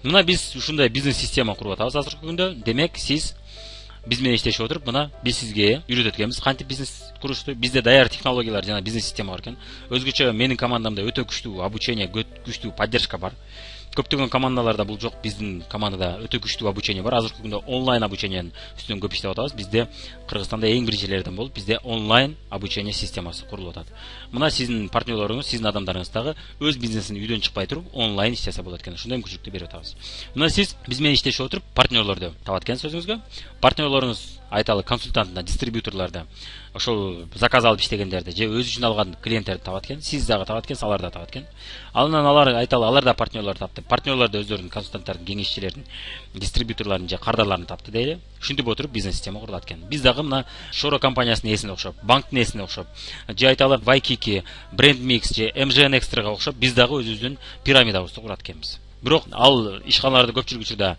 Мына биз ушундай бизнес система куруп атабыз азыркы күндө. Демек сиз биз менен иштешип отуруп, мына биз сизге үйрөтөт экенбиз кантип бизнес курушты. Бизде даяр технологиялар жана бизнес система бар экен. Өзгөчө менин командамда өтө күчтүү обучение, күчтүү поддержка бар. Көптөгөн командаларда бул жок, биздин командада өтө күчтүү обучение бар. Азыркы күндө онлайн обучениенин үстүнөн көп иштеп атабыз. Бизде Кыргызстанда эң биринчилерден болуп, бизде онлайн обучение системасы курулуп атат. Мына сиздин партнерлоруңуз, сиздин адамдарыңыз дагы өз бизнесин үйдөн чыкпай туруп онлайн иштесе болот экен. Ушундай мүмкүнчүлүктү берип атабыз. Мына сиз биз менен иштешип отуруп партнерлорду табат экенсиз өзүңүзгө. Партнерлоруңуз айталы консультантына, дистрибьюторлорду, ошол заказ алып иштегендерди же өз үчүн алган клиенттерди табат экен. Сиз дагы табат экенсиз, алар да табат экен. Анан алар айталы, алар да партнерлор тапты. Партнерлор да өздөрүнүн консультанттардын, кеңешчилердин, дистрибьюторлордун же кардарларын тапты дейли. Ушинтип отуруп бизнес система курулат экен. Биз дагы мына Шоро компаниясынын ээсине окшоп, банктын ээсине окшоп, же айталы Вайкики, Бренд Микс же МЖН Экстрага окшоп, биз дагы өзүбүздүн пирамидабызды курат экенбиз. Бирок ал ишканаларда көпчүлүк учурда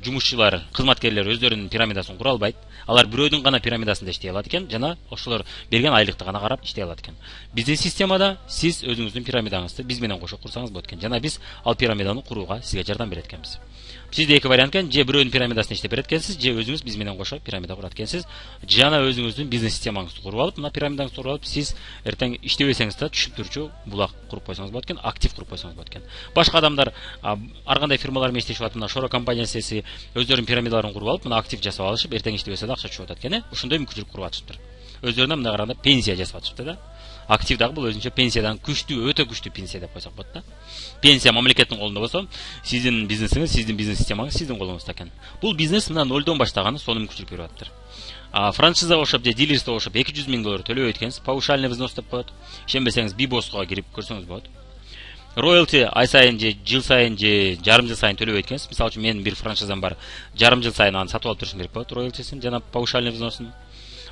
жумушчулар, кызматкерлер өздөрүнүн пирамидасын кура албайт. Алар бирөөдүн гана пирамидасында иштей алат экен жана ошолор берген айлыкты гана карап иштей алат экен. Биздин системада сиз өзүңүздүн пирамидаңызды биз менен кошо курсаңыз болот экен. Жана биз ал пирамиданы курууга сизге жардам берет экенбиз. Сизде эки вариант экен: же бирөөнүн пирамидасында иштеп берет экенсиз, же өзүңүз биз менен кошо пирамида курат экенсиз. Жана өзүңүздүн бизнес системаңызды куруп алып, мына пирамидаңызды куруп алып, сиз эртең иштебесеңиз да түшүп турчу булак куруп койсоңуз болот экен, актив куруп койсоңуз болот экен. Башка адамдар ар кандай фирмалар менен иштешип атат, мына Шоро компаниясы өздөрүнүн пирамидаларын куруп алып, мына актив жасап алышып, эртең иштебесе да акча түшүп атат экен. Ошондой мүмкүнчүлүк куруп атышыптыр. Өздөрүнө мына караганда пенсия жасап атышыптыр да. Актив дагы бул өзүнчө пенсиядан күчтүү, өтө күчтүү пенсия деп койсок болот да. Пенсия мамлекеттин колунда болсо, сиздин бизнесиңиз, сиздин бизнес системаңыз сиздин колуңузда экен. Бул бизнес мына нолдон баштаганы сону мүмкүнчүлүк берип атыптыр. Франшиза окшоп же дилерство окшоп 200 000 доллар төлөбөйт экенсиз, паушальный взнос деп коет. Ишенбесеңиз Бибоско кирип көрсөңүз болот. Роялти ай сайын же жыл сайын же жарым жыл сайын төлөбөйт экенсиз. Мисалы үчүн менин бир франшизам бар. Жарым жыл сайын аны сатып алып турушум керек болот, роялтисин жана паушальный взносын.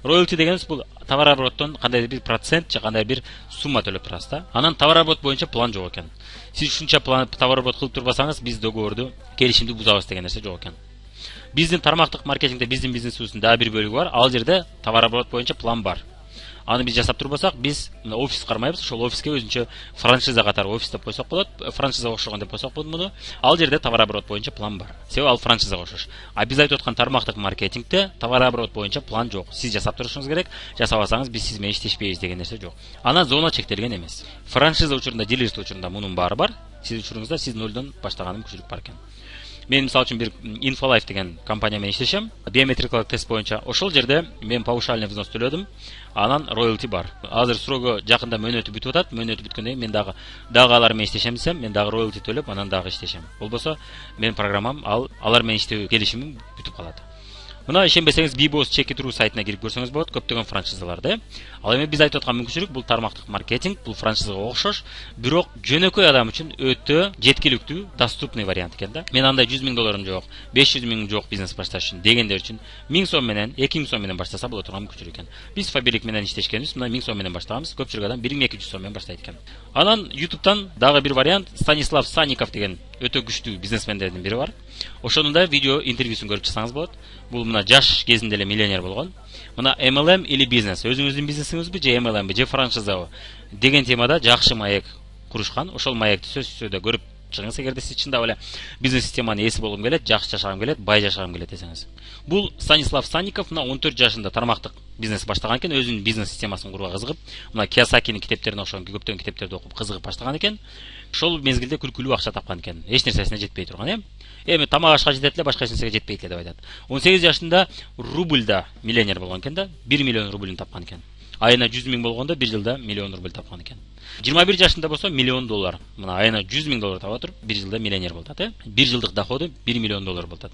Роялти дегенimiz бул товарообороттон кандайдыр бир процент же кандай бир сумма төлөп турасыз да. Анан товарооборот боюнча план жок экен. Сиз ушунча товарооборот кылып турбасаңыз, биз договорду, келишимди бузабыз деген нерсе жок экен. Биздин тармактык маркетингде биздин бизнесибиздин дагы бир бөлүгү бар. Ал жерде товарооборот боюнча план бар. Аны биз жасап турбасак, биз офис кармайбыз. Ошол офиске өзүнчө франшиза катары офис деп койсок болот. Франшиза окшогон деп койсок болот муну. Ал жерде товарооборот боюнча план бар. Себеби ал франшизага окшош. А биз айтып аткан тармактык маркетингде товарооборот боюнча план жок. Сиз жасап турушуңуз керек. Жасабасаңыз биз сиз менен иштешпейбиз деген нерсе жок. Анан зона чектелген эмес. Франшиза учурунда, дилерство учурунда мунун баары бар. Сиз учуруңузда сиз нолдон баштаган мүмкүнчүлүк бар экен. Мен мисалы үчүн бир Infolife деген компания менен иштешем. Биометрикалык тест боюнча ошол жерде мен паушальный взнос төлөдүм. Анан роялти бар. Азыр срогу жакында мөөнөтү бүтүп атат. Мөөнөтү бүткөндөн мен дагы алар менен иштешем десем, мен дагы роялти төлөп, анан дагы иштешем. Болбосо менин программам алар менен иштөө келишимим бүтүп калат. Мына ишенбесеңиз Bibos Check-it.ru сайтына кирип көрсөңүз болот, көптөгөн франшизаларда. Ал эми биз айтып аткан мүмкүнчүлүк бул тармактык маркетинг, бул франшизага окшош, бирок жөнөкөй адам үчүн өтө жеткиликтүү, доступный вариант экен да. Мен андай 100 000 долларым жок, 500 000 жок бизнес башташ үчүн дегендер үчүн 1000 сом менен, 2000 сом менен баштаса болот турган мүмкүнчүлүк экен. Биз Фабилик менен иштешкенбиз, мына 1000 сом менен баштаганбыз, көпчүлүк адам 1200 сом менен баштайт экен. Анан YouTube'тан дагы бир вариант, Станислав Санников деген өтө күчтүү бизнесмендердин бири бар. Ошонун да видео интервьюсун көрүп чыксаңыз болот. Бул мына жаш кезинде эле миллионер болгон. Мына MLM или бизнес, өзүңүздүн бизнесиңизби же MLM же франшизабы деген темада жакшы маек курушкан. Ошол маекти сөзсүз түрдө көрүп чыгыңыз, эгерде сиз чындап эле бизнес системанын ээси болгум келет, жакшы жашагым келет, бай жашагым келет десеңиз. Бул Станислав Санников мына 14 жашында тармактык бизнес баштаган экен, өзүнүн бизнес системасын курууга кызыгып, мына Кiyosakинин китептерине окшогон көптөгөн китептерди окуп кызыгып баштаган экен. Ошол мезгилде күлкүлүү акча тапкан экен. Эч нерсесине жетпей турган, эми тамак ашка жетет эле, башка эч нерсеге жетпейт эле деп айтат. 18 жашында рубльда миллионер болгон экен да, 1 миллион рубльн тапкан экен. Айына 100 000 болгондо 1 жылда миллион рубль тапкан экен. 21 жашында болсо миллион доллар. Мына айына 100 000 доллар таба туруп, 1 жылда миллионер болот, 1 жылдык доходу 1 миллион доллар болот.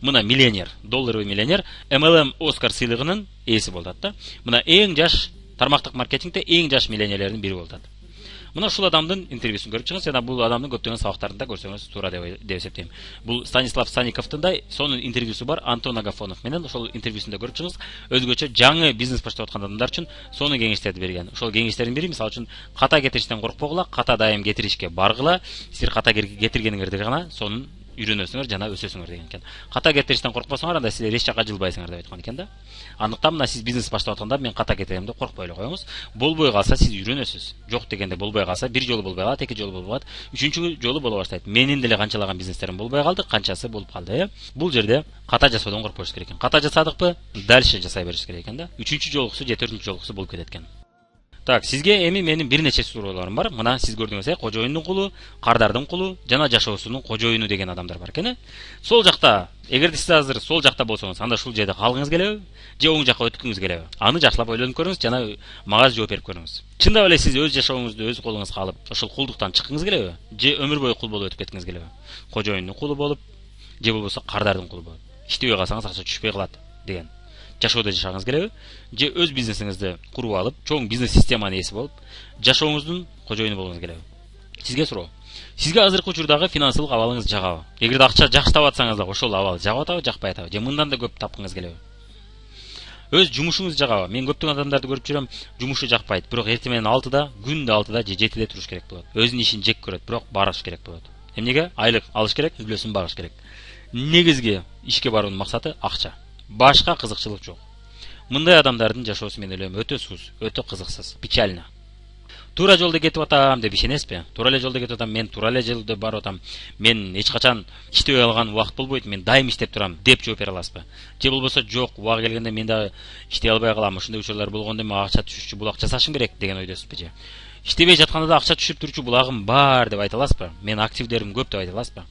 Мына миллионер, долларовый миллионер, MLM Оскар сыйлыгынын ээси болот да. Мына эң жаш тармактык маркетингде эң жаш миллионерлердин бири болот. Мына ушул адамдын интервьюсун көрүп чыгыңыз, жана бул адамдын көптөгөн сабактарын да көрсөңүз туура деп эсептейм. Бул Станислав Санниковдун да сонун интервьюсу бар, Антон Агафонов менен. Ошол интервьюсун да көрүп чыгыңыз. Өзгөчө жаңы бизнес баштап аткан адамдар үчүн сонун кеңештерди берген. Ошол кеңештердин бири, мисалы үчүн, ката кетириштен коркпогула, ката дайым кетиришке баргыла. Силер ката кетиргениңерде гана сонун үйрөнөсүңөр жана өсөсүңөр деген экен. Ката кетириштен коркпосоңор, анда силер эч жакка жылбайсыңар деп айткан экен да. Андыктан мына сиз бизнес баштап атканда мен ката кетирем деп коркпой эле коюңуз. Болбой калса сиз үйрөнөсүз. Жок дегенде болбой калса, бир жолу болбой калат, эки жолу болбой калат, үчүнчү жолу боло баштайт. Менин деле канчалаган бизнестерим болбой калды, канчасы болуп калды, Бул жерде ката жасоодон коркпош керек экен. Ката жасадыкпы, дальше жасай бериш керек экен да. Үчүнчү жолкусу же төртүнчү жолкусу болуп кетет экен. Так, сизге эми менин бир нече суроолорум бар. Мына сиз көрдүңүз, кожоюндун кулу, кардардын кулу жана жашоосунун кожоюну деген адамдар бар экен. Сол жакта, эгерде сиз азыр сол жакта болсоңуз, анда ушул жерде калгыңыз келеби? Же оң жакка өткүңүз келеби? Аны жакшылап ойлонуп көрүңүз жана мага жооп берип көрүңүз. Чындап эле сиз өз жашооңузду өз колуңузга алып, ошол кулдуктан чыккыңыз келеби? Же өмүр бою кул болуп өтүп кеткиңиз келеби? Кожоюндун кулу болуп, же болбосо кардардын кулу болуп. Иштебей калсаңыз акча түшпөй калат деген. Жашоодо жашагыңыз келеби? Же өз бизнесиңизди куруп алып, чоң бизнес системанын ээси болуп, жашооңуздун кожоюну болгуңуз келеби? Сизге суроо. Сизге азыркы учурдагы финансылык абалыңыз жагабы? Эгерде акча жакшы таап атсаңыз да, ошол абал жагып атабы, жакпай атабы? Же мындан да көп тапкыңыз келеби? Өз жумушуңуз жагабы? Мен көптөгөн адамдарды көрүп жүрөм, жумушу жакпайт, бирок эртең менен 6да, күндө 6да же 7де туруш керек болот. Өзүнүн ишин жек көрөт, бирок барыш керек болот. Эмнеге? Айлык алыш керек, үй бүлөсүн багыш керек. Негизги ишке баруунун максаты акча. Башка кызыкчылык жок. Мындай адамдардын жашоосу мен ойлойм өтө суз, өтө кызыксыз, печально. Туура жолдо кетип атам деп ишенесизби? Туура эле жолдо кетип атам, мен туура эле жолдо барып атам. Мен эч качан иштебей алган убакыт болбойт, мен дайым иштеп турам деп жооп бере аласызбы? Же болбосо жок, убагы келгенде мен дагы иштей албай калам, ушундай учурлар болгондо мен акча түшүрчү булак жасашым керек деген ойдосузбу же? Иштебей жатканда да акча түшүрүп турчу булагым бар деп айта аласызбы? Мен активдерим көп деп айта аласызбы?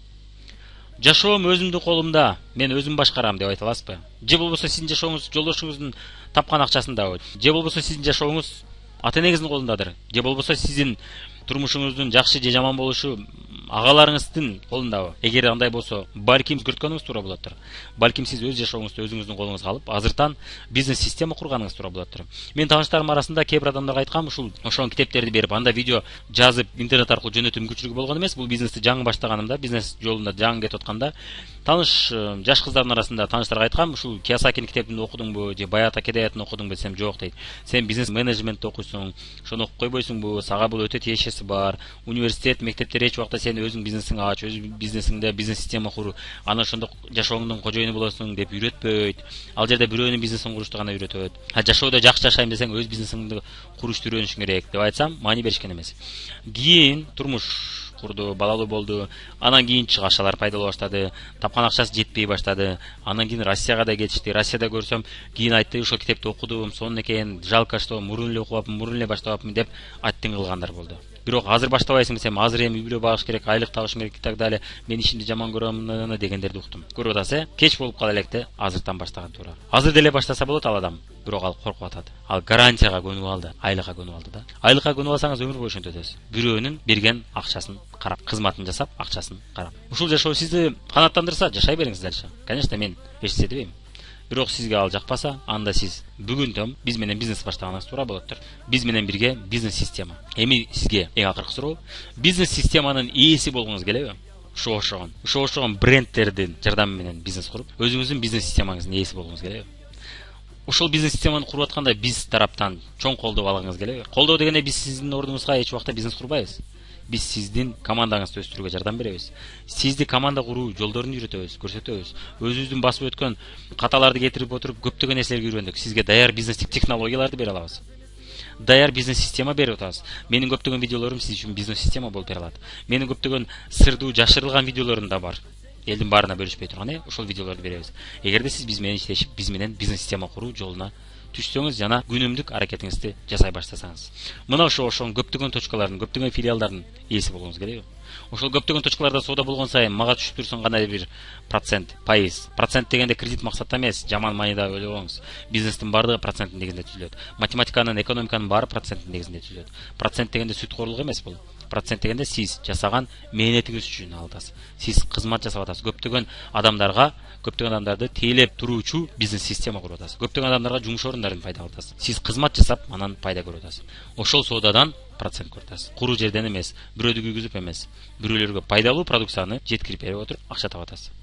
Жашоом өзүмдүн колумда, мен өзүм башкарам деп айта аласызбы? Же болбосо сиздин жашооңуз жолдошуңуздун тапкан акчасындабы? Же болбосо сиздин жашооңуз ата энеңиздин колундадыр? Же болбосо сиздин турмушуңуздун жакшы же жаман болушу агаларыңыздын колундабы? Эгер андай болсо, балким өзгөрткөнүңүз туура болоттур. Балким сиз өз жашооңузду өзүңүздүн колуңузга алып, азыртан бизнес система курганыңыз туура болоттур. Мен тааныштарым арасында кээ бир адамдарга айткам, ошол китептерди берип, анда видео жазып интернет аркылуу жөнөтүү мүмкүнчүлүгү болгон эмес. Бул бизнести жаңы баштаганымда, бизнес жолунда жаңы кетип атканда, тааныш жаш кыздардын арасында тааныштарга айткам, ушул Кийосакинин китебин окудуңбу же Баята Кедаятын окудуңбу десем, жок дейт. Сен бизнес менеджментти окуйсуң, ошону окуп койбойсуңбу? Сага бул өтө тиешеси бар. Университет, мектептер эч убакта сен өзүң бизнесиңди ач, өз бизнесиңде бизнес система кур, ана ошондо жашооңдун кожоюну болосуң деп үйрөтпөйт. Ал жерде бирөөнүн бизнесин курушту гана үйрөтөт. Жашоодо жакшы жашайм десең, өз бизнесиңди курушту үйрөнүшүң керек деп айтсам, маани беришкен эмес. Кийин турмуш курду, балалуу болду. Анан кийин чыгашалар пайда боло баштады. Тапкан акчасы жетпей баштады. Анан кийин Россияга да кетишти. Россияда көрсөм, кийин айтты, ошол китепти окудум, сонун экен, жалко, что мурун эле окуп, мурун эле баштабапмын деп аттың кылгандар болду. Бирок азыр баштабайсың десем, азыр эми үй бүлө багыш керек, айлык табышым керек и так далее. Мен ишимди жаман көрөм дегендерди уктум. Көрүп атасыз, кеч болуп кала электе, азыртан баштаган туура. Азыр деле баштаса болот ал адам, бирок ал коркуп атат. Ал гарантияга көнүп алды, айлыкка көнүп алды да. Айлыкка көнүп алсаңыз өмүр бою ошентип өтөсүз. Бирөөнүн берген акчасын карап, кызматын жасап, акчасын карап. Ушул жашоо сизди канааттандырса, жашай бериңиз дальше. Конечно, мен эч нерсе дебейм. Бирок сизге ал жакпаса, анда сиз бүгүнтөн биз менен бизнес баштаганыңыз туура болоттур. Биз менен бирге бизнес система. Эми сизге эң акыркы суроо, бизнес системанын ээси болгуңуз келеби? Ушо окшогон брендтердин жардамы менен бизнес куруп, өзүңүздүн бизнес системаңыздын ээси болгуңуз келеби? Ошол бизнес системаны куруп атканда биз тараптан чоң колдоо алгыңыз келеби? Колдоо дегенде биз сиздин ордуңузга эч убакта бизнес курбайбыз. Биз сиздин командаңызды өстүрүүгө жардам беребиз. Сизди команда куруу жолдорун үйрөтөбүз, көрсөтөбүз. Өзүбүздүн басып өткөн каталарды кетирип отуруп, көптөгөн нерселерге үйрөндүк. Сизге даяр бизнестик технологияларды бере алабыз. Даяр бизнес система берип атабыз. Менин көптөгөн видеолорум сиз үчүн бизнес система болуп бере алат. Менин көптөгөн сырдуу жашырылган видеолорум да бар. Элдин баарына бөлүшпөй турган, ошол видеолорду беребиз. Эгерде сиз биз менен иштешип, биз менен бизнес система куруу жолуна түшсөңүз жана күнүмдүк аракетиңизди жасай баштасаңыз, мына ошол көптөгөн точкалардын, көптөгөн филиалдардын ээси болгуңуз келеби? Ошол көптөгөн точкаларда соода болгон сайын мага түшүп турсын кандай бир процент дегенде кредит максатта эмес, жаман маанида ойлобоңуз. Бизнестин баардыгы проценттин негизинде түзүлөт. Математиканын, экономиканын баары проценттин негизинде түзүлөт. Процент дегенде сүткорлук эмес бул. Процент дегенде сиз жасаган мээнетиңиз үчүн алдасыз. Сиз кызмат жасап атасыз. Көптөгөн адамдарды тейлеп туруучу бизнес система куруп атасыз. Көптөгөн адамдарга жумуш орундарын пайда кылып атасыз. Сиз кызмат жасап, анан пайда көрүп атасыз. Ошол соодадан процент көрүп атасыз. Куруу жерден эмес, бирөөдү күйгүзүп эмес, бирөөлөргө пайдалуу продукцияны жеткирип берип отуруп акча таап атасыз.